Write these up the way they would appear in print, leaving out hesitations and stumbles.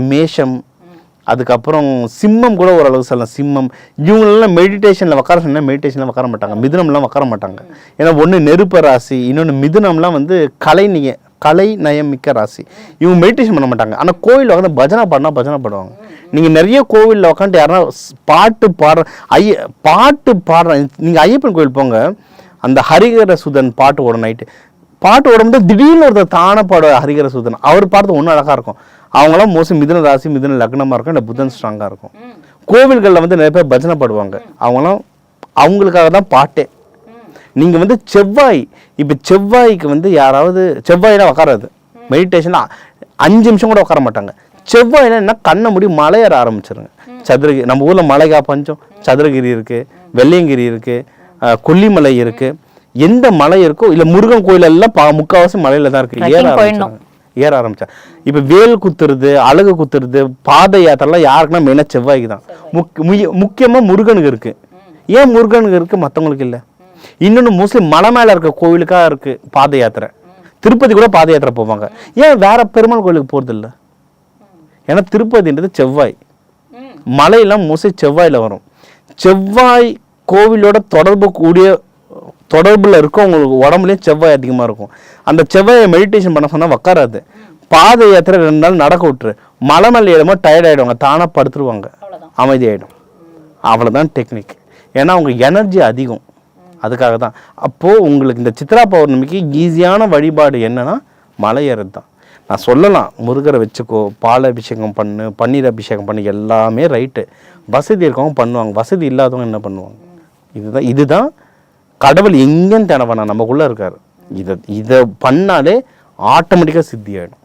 மேஷம், அதுக்கப்புறம் சிம்மம் கூட ஓரளவு சொல்லலாம். சிம்மம் இவங்களெல்லாம் மெடிடேஷனில் உட்கார சொன்னால் மெடிடேஷனில் உட்கார மாட்டாங்க. மிதுனம்லாம் உட்கார மாட்டாங்க. ஏன்னா ஒன்று நெருப்ப ராசி, இன்னொன்று மிதுனம்லாம் வந்து கலை நயம் மிக்க ராசி. இவங்க மெடிடேஷன் பண்ண மாட்டாங்க. ஆனால் கோவிலில் உட்காந்து பஜனை பாடுவாங்க. நீங்கள் நிறைய கோவிலில் உட்காந்து யாருன்னா பாட்டு பாடுற நீங்கள் ஐயப்பன் கோவில் போங்க, அந்த ஹரிகர சுதன் பாட்டு ஓடும். நைட்டு பாட்டு ஓடும்போது திடீர்னு ஒருத்தர் தானே பாடுவார் ஹரிகர சுதன். அவர் பாடுறது ஒன்றும் அழகாக இருக்கும். அவங்களாம் மோஸ்ட்லி மிதுன ராசி, மிதுன லக்னமாக இருக்கும், இல்லை புதன் ஸ்ட்ராங்காக இருக்கும். கோவில்களில் வந்து நிறைய பேர் பஜனை பாடுவாங்க. அவங்களுக்காக தான் பாட்டே. நீங்கள் வந்து இப்போ செவ்வாய்க்கு வந்து யாராவது செவ்வாயில உட்காராது மெடிடேஷனாக 5 நிமிஷம் கூட உட்கார மாட்டாங்க. செவ்வாயில என்ன கண்ணை மூடி மலையேற ஆரம்பிச்சிருங்க. சதுரகிரி, நம்ம ஊரில் மலைகா பஞ்சம், சதுரகிரி இருக்குது, வெள்ளையங்கிரி இருக்குது, கொல்லிமலை இருக்குது. எந்த மலை இருக்கோ, இல்லை முருகன் கோயில் எல்லாம் முக்கால்வாசி மலையில தான் இருக்குது. ஏற ஆரம்பிச்சா இப்போ வேல் குத்துறது, அழகு குத்துறது, பாத யாத்திரெல்லாம் யாருக்குன்னா மெயினாக செவ்வாய்க்கு தான். முக்கியமாக முருகனுக்கு இருக்குது. ஏன் முருகனுக்கு இருக்குது, மற்றவங்களுக்கு இல்லை? இன்னொன்று மோஸ்ட்லி மலை மேலே இருக்க கோவிலுக்காக இருக்குது பாத யாத்திரை. திருப்பதி கூட பாத யாத்திரை போவாங்க. ஏன் வேற பெருமாள் கோயிலுக்கு போகிறது இல்லை? ஏன்னா திருப்பதின்றது செவ்வாய், மலையெல்லாம் மோஸ்ட்லி செவ்வாயில் வரும். செவ்வாய் கோவிலோட தொடர்பில் இருக்கும். உங்களுக்கு உடம்புலையும் செவ்வாய் அதிகமாக இருக்கும். அந்த செவ்வாயை மெடிடேஷன் பண்ண சொன்னால் உக்காராது. பாத யாத்திரை 2 நாள் நடக்க விட்டுரு. மலை மேலே ஏறுமோ டயர்ட் ஆகிடுவாங்க, தானாக படுத்துருவாங்க, அமைதி ஆகிடும். அவ்வளோதான் டெக்னிக். ஏன்னா அவங்க எனர்ஜி அதிகம். அதுக்காக தான். அப்போது உங்களுக்கு இந்த சித்ரா பௌர்ணமிக்கு ஈஸியான வழிபாடு என்னன்னா மலை ஏறது தான். நான் சொல்லலாம், முருகரை வச்சுக்கோ, பால் அபிஷேகம் பண்ணு, பன்னீர் அபிஷேகம் பண்ணு, எல்லாமே ரைட்டு. வசதி இருக்கவங்க பண்ணுவாங்க, வசதி இல்லாதவங்க என்ன பண்ணுவாங்க? இதுதான் கடவுள் எங்கேன்னு தேட வேணாம், நமக்குள்ளே இருக்காரு. இதை பண்ணாலே ஆட்டோமேட்டிக்காக சித்தி ஆகிடும்.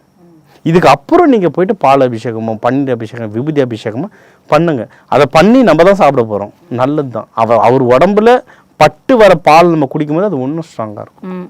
இதுக்கு அப்புறம் நீங்கள் போயிட்டு பால் அபிஷேகமோ, பன்னீர் அபிஷேகம், விபூதி அபிஷேகமோ பண்ணுங்க. அதை பண்ணி நம்ம தான் சாப்பிட போகிறோம். நல்லது தான். அவர் உடம்புல பட்டு வர பால் நம்ம குடிக்கும்போது அது ஒன்றும் ஸ்ட்ராங்காக இருக்கும்.